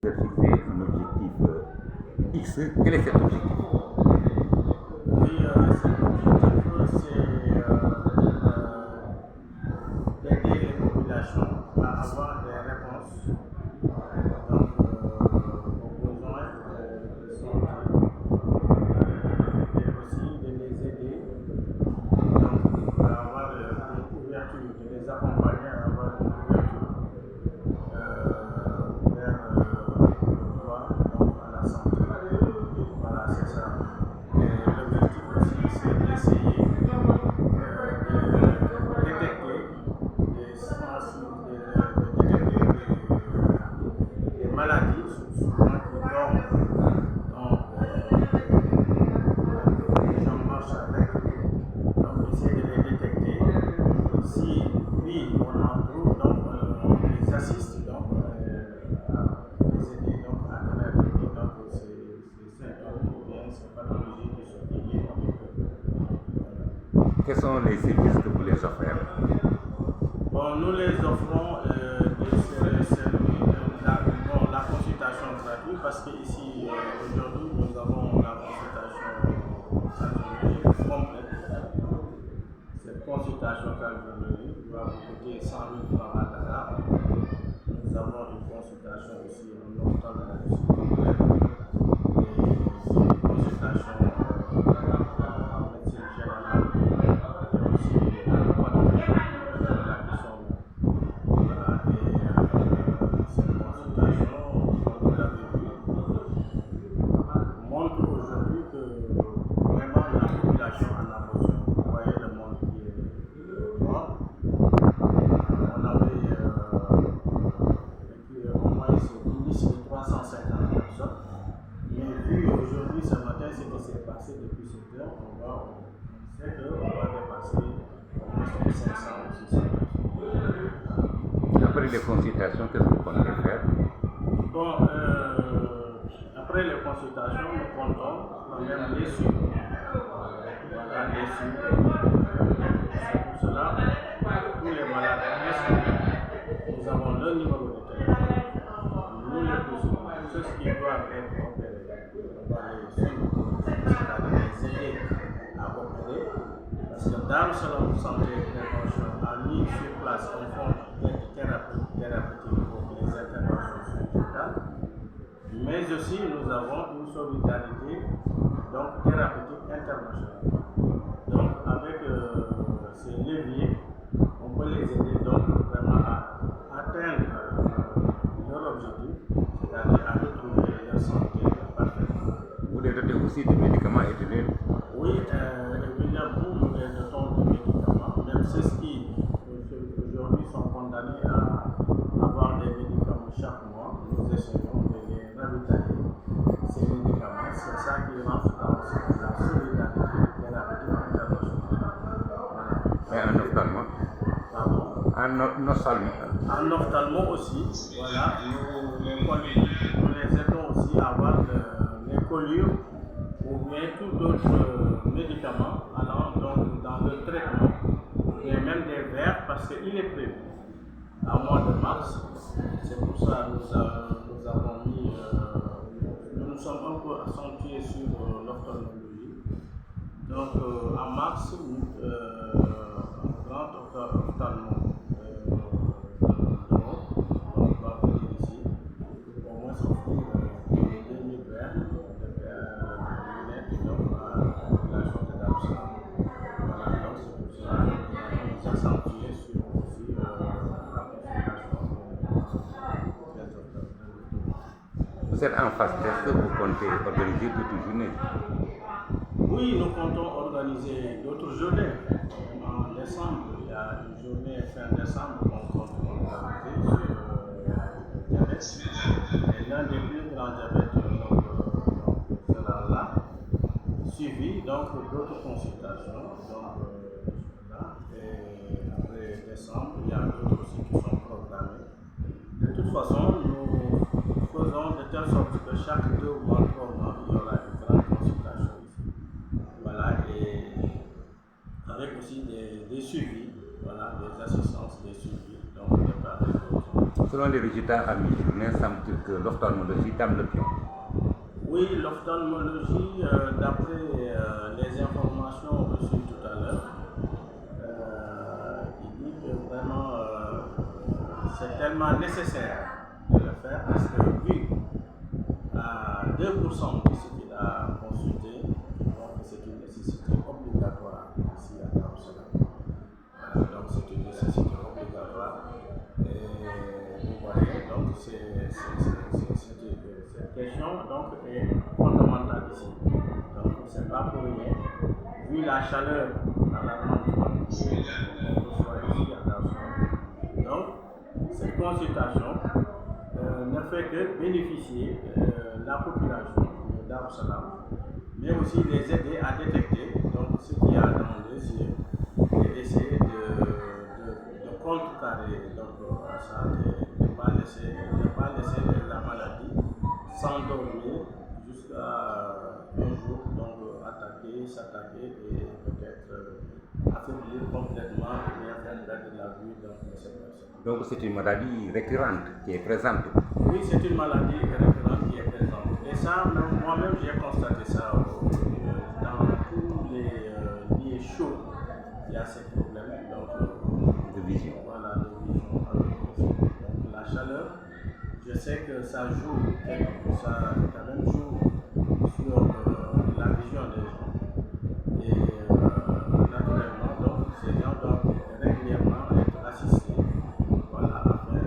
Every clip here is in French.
Vous avez fixé un objectif X. Quel est cet objectif? Oui, cet objectif, c'est d'aider les populations à avoir des réponses donc, aux besoins de santé et aussi de les aider donc, à avoir une couverture, de les accompagner à avoir une couverture vers le droit donc, à la santé. Voilà, c'est ça. Et l'objectif aussi, c'est d'essayer de détecter des maladies souvent qui dorment dans les gens marchent avec. Donc, essayer de les détecter. Si oui, on en trouve, donc on les assiste donc, à les aider donc, à éradiquer donc, ces symptômes ou bien ces pathologies qui sont liées avec eux. Quels sont les services que vous les offrez? Bon, nous les offrons des services, la consultation gratuite parce qu'ici, aujourd'hui, nous avons la consultation complète. Cette consultation cardiologique va vous coûter 100 000 francs à Dakar. Nous avons une consultation aussi en ophtalmologie complète. Et une consultation en médecine générale et aussi en pathologie qui sont voilà, et cette consultation, comme vous l'avez vu, montre aujourd'hui que vraiment la population en a besoin. Vous voyez le monde qui est mort. On avait au moins une liste de 350 personnes. Mais vu aujourd'hui, ce matin, ce qui s'est passé depuis cette heure, on sait qu'on va dépasser au moins 500 ou 600 personnes. Après les consultations, qu'est-ce que vous comptez faire? Bon, après les consultations, nous comptons quand même les suivre. Voilà, les suivre. C'est pour cela, tous les malades inscrits, nous avons le numéro de téléphone. Nous les poussons. Ceux qui doivent être opérés, on va les suivre, c'est-à-dire les aider à opérer. Parce que dans le salon de santé et prévention, a mis sur place un fonds thérapeutique pour les interventions chirurgicales. Mais aussi, nous avons une solidarité donc, thérapeutique internationale. Donc, avec ces leviers, on peut les aider donc, vraiment à atteindre leur objectif, c'est-à-dire à retrouver leur santé parfaitement. Vous les dotez aussi de médicaments et de l'aide? Oui, évidemment, nous les dotons de médicaments, même ceux qui aujourd'hui sont condamnés à avoir des médicaments chaque mois, nous essayons de les ravitailler. Ces médicaments, c'est ça qui rentre dans la solidarité thérapeutique internationale. Voilà. Et en ophtalmo? Pardon? En ophtalmo aussi, voilà, nous les aidons aussi à avoir les collures ou bien tout d'autres médicaments allant donc dans le traitement, et même des verres parce qu'il est prévu à mois de mars. C'est pour ça que nous avons mis, nous sommes un peu accentués sur l'ophtalmologie. Donc en mars, grand ophtalmo on va venir ici pour au moins s'offrir les 2000 verres de lunettes donc à la population de Darmstadt. Voilà, donc c'est pour cela que nous accentuer sur aussi la consultation des ophtalmologues. Vous êtes en phase test, vous comptez organiser toute une journée? Oui, nous comptons organiser d'autres journées. En décembre, il y a une journée fin décembre qu'on compte organiser sur le diabète. Et l'un des plus grands diabètes sera là, suivi donc d'autres consultations. Donc, là, et après décembre, il y a d'autres aussi qui sont programmés. De toute façon, nous faisons de telle sorte que chaque 2 mois, 3 mois, il y aura une grande consultation ici. Voilà, et avec aussi des suivis, voilà, des assistances, des suivis, donc de part et d'autre. selon les résultats à mi-journée, semble que l'ophtalmologie table le pion. Oui, l'ophtalmologie, d'après les informations reçues tout à l'heure, il dit que vraiment c'est tellement nécessaire de le faire parce que vu à 2% de ce qu'il a consulté, donc c'est une nécessité obligatoire ici à Darussalam. Donc c'est une nécessité obligatoire. Et vous voyez, donc cette question donc, est fondamentale ici. Donc c'est pas pour rien. Vu la chaleur alarmante qu'on reçoit ici à Darussalam, donc cette consultation ne fait que bénéficier la population de Darussalam, mais aussi les aider à détecter donc, ce qu'il y a dans les yeux et essayer de contrecarrer donc, ça, de ne pas laisser la maladie s'endormir jusqu'à un jour donc s'attaquer et peut-être affaiblir complètement et bien faire perdre la vue dans cette personne. Donc c'est une maladie récurrente qui est présente. Oui, c'est une maladie récurrente qui est présente. Et ça, moi-même, j'ai constaté ça dans tous les lieux chauds. Il y a ces problèmes De vision. Voilà, de vision. Donc la chaleur, je sais que ça joue, ça quand même joue sur la vision des gens. Et naturellement, donc, ces gens doivent régulièrement être assistés, voilà, afin de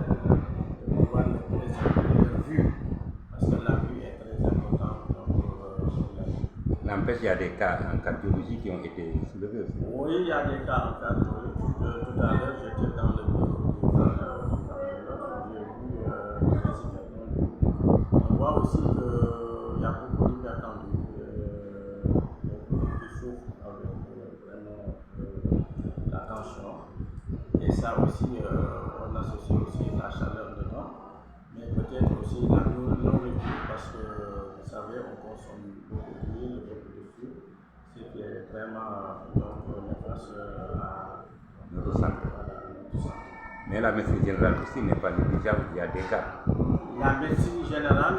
pouvoir préserver leur vue, parce que la vue est très importante sur la vie. N'empêche, il y a des cas en cardiologie qui ont été soulevés aussi. Oui, il y a des cas en cardiologie. Tout à l'heure, j'étais dans le bureau du cardiologue, j'ai vu les hypertendus. On voit aussi qu'il y a beaucoup d'hypertendus qui souffrent avec vraiment la tension. Et ça aussi, on associe aussi la chaleur dedans, mais peut-être aussi la nourriture, parce que vous savez, on consomme beaucoup d'huile, beaucoup de sucre, ce qui est vraiment néfaste à Notre santé. Mais la médecine générale aussi n'est pas négligeable, il y a des cas. La médecine générale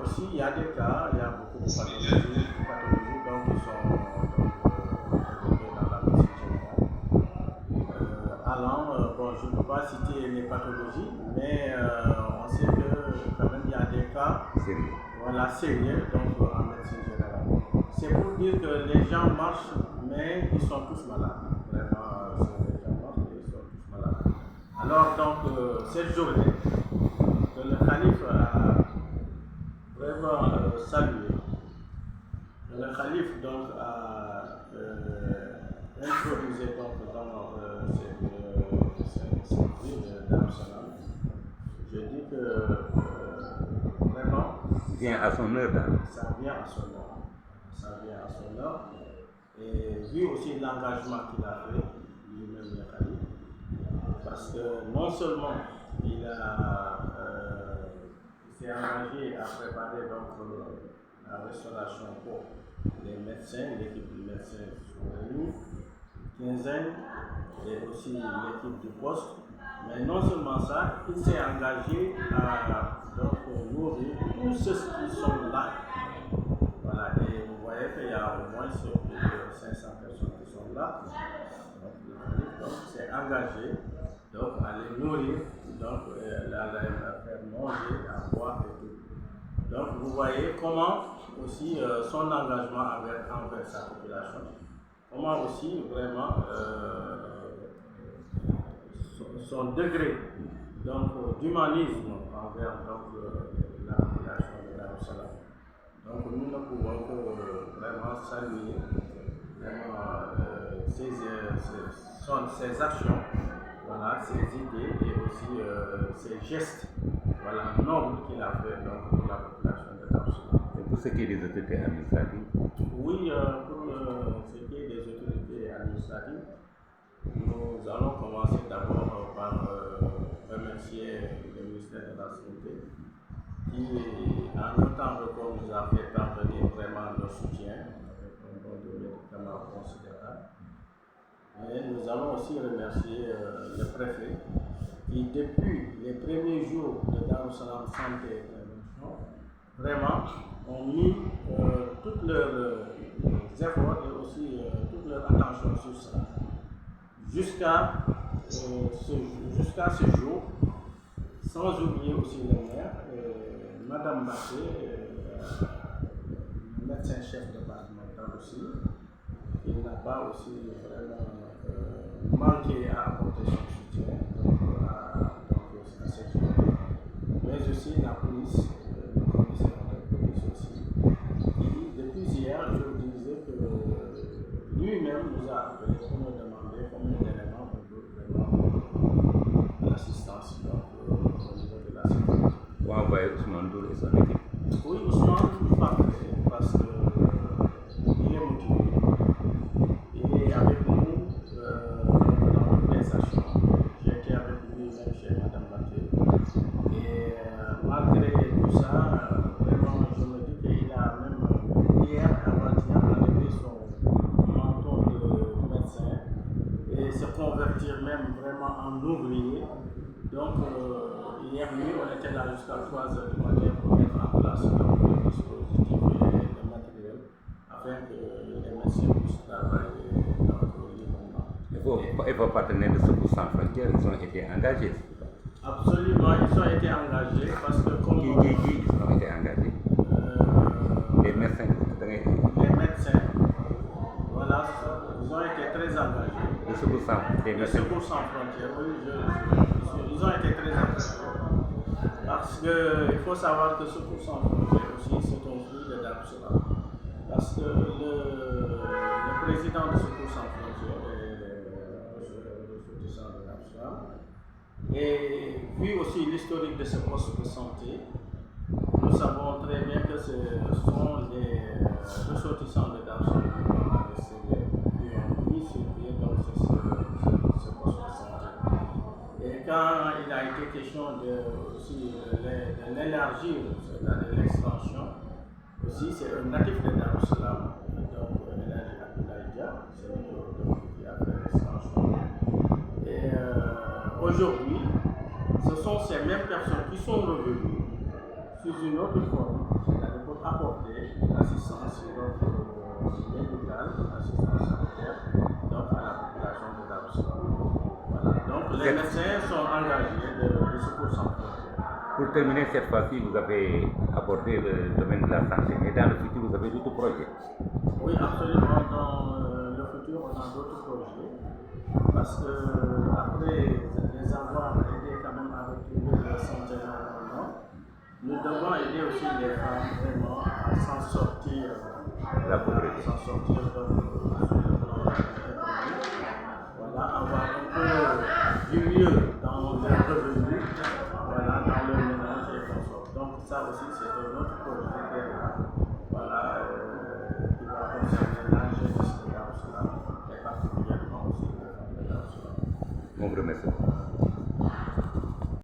aussi, il y a des cas, il y a beaucoup de pathologies donc, qui sont développées dans la médecine générale. Bon, je ne peux pas citer les pathologies, mais on sait que quand même il y a des cas sérieux. Voilà, sérieux donc, en médecine générale. C'est pour dire que les gens marchent, mais ils sont tous malades. Vraiment, les gens marchent, mais ils sont tous malades. Alors, donc, cette journée, que le calife a vraiment salué, le calife donc, a introduisé donc, dans cette ville d'Amsterdam. Je dis que vraiment, vient à son heure. ça vient à son heure. Ça vient à son heure. Et vu aussi l'engagement qu'il a fait, lui-même le calife, parce que non seulement il s'est engagé à préparer donc, la restauration pour les médecins, l'équipe du médecin sur nous, quinzaine, et aussi l'équipe du poste. Mais non seulement ça, il s'est engagé à donc, nourrir tous ceux qui sont là. Voilà, et vous voyez qu'il y a au moins plus de 500 personnes qui sont là. Donc, le calife s'est engagé donc, à les nourrir, donc, à faire manger, à boire et tout. Donc vous voyez comment aussi son engagement envers sa population, comment aussi vraiment son degré d'humanisme envers la population de Darussalam. Donc nous ne pouvons que vraiment saluer vraiment, ses actions, voilà, ses idées et aussi ses gestes, voilà, nobles qu'il a fait donc, pour la population de Darussalam. Et pour ce qui est des autorités administratives? Oui, pour ce qui est des autorités administratives, nous allons commencer d'abord par remercier le ministère de la Santé qui, en un temps record, nous a fait parvenir vraiment le soutien avec un don de médicaments considérable. Et nous allons aussi remercier le préfet qui depuis les premiers jours de Darussalam Santé et Prévention, vraiment ont mis tous leurs efforts et aussi toute leur attention sur ça. Jusqu'à ce jour, sans oublier aussi le maire, Madame Baché, médecin-chef départemental aussi, il n'a pas aussi vraiment manqué à apporter son soutien à cette journée, mais aussi la police, le commissaire de police aussi, qui depuis hier, je vous disais que lui-même nous a appelé pour nous demander combien d'éléments on peut vraiment l'assistance au niveau de la sécurité. Vous envoyez Ousmane Ndour et son équipe? Oui, Ousmane partait parce qu'il est motivé. Il est avec nous dans toutes les actions. J'ai été avec lui même chez Madame Baté. Et malgré tout ça, vraiment, je me dis qu'il a même hier, avant-hier, enlevé son manteau de médecin et se convertir même vraiment en ouvrier. Donc, hier nuit, on était là jusqu'à 3h du matin pour mettre en place le dispositif et le matériel afin que les médecins puissent travailler librement. Et vos partenaires de Secours sans frontières, ils ont été engagés? Absolument, ils ont été engagés parce que comme... Qui ils ont été engagés? Les médecins. Les médecins, voilà, ils ont été très engagés. Les Secours sans frontières. Les Secours sans frontières, oui, ils ont été très engagés. Parce qu'il faut savoir que Secours sans frontières aussi, c'est un fruit de Darussalam. Parce que le président de Secours sans frontières est le ressortissant de Darussalam. Et vu aussi l'historique de ce poste de santé, nous savons très bien que ce sont les ressortissants de Darussalam qui ont mis sur pied donc ce poste de santé. Et quand il a été question de l'élargir, c'est-à-dire l'extension, aussi c'est un natif de Darussalam, donc Elhaji Abdoulaye Dia, c'est lui qui a fait l'extension. Et aujourd'hui, ce sont ces mêmes personnes qui sont revenues sous une autre forme, c'est-à-dire pour apporter l'assistance médicale, l'assistance sanitaire, donc à la population de Darussalam. Voilà. Donc les médecins sont engagés de Secours sans frontières. Pour terminer cette fois-ci, vous avez abordé le domaine de la santé, mais dans le futur, vous avez d'autres projets? Oui, absolument. Dans le futur, on a d'autres projets. Parce que après les avoir aidés quand même à retrouver leur santé normalement, nous devons aider aussi les femmes vraiment à s'en sortir, La pauvreté. sur le plan économique. Voilà, avoir un peu du mieux dans leurs revenus, voilà, dans leur ménage et consorts. Donc ça aussi c'est un autre projet qui est là, voilà, qui va concerner la jeunesse de Darussalam et particulièrement aussi les femmes de Darussalam. Mon remercie.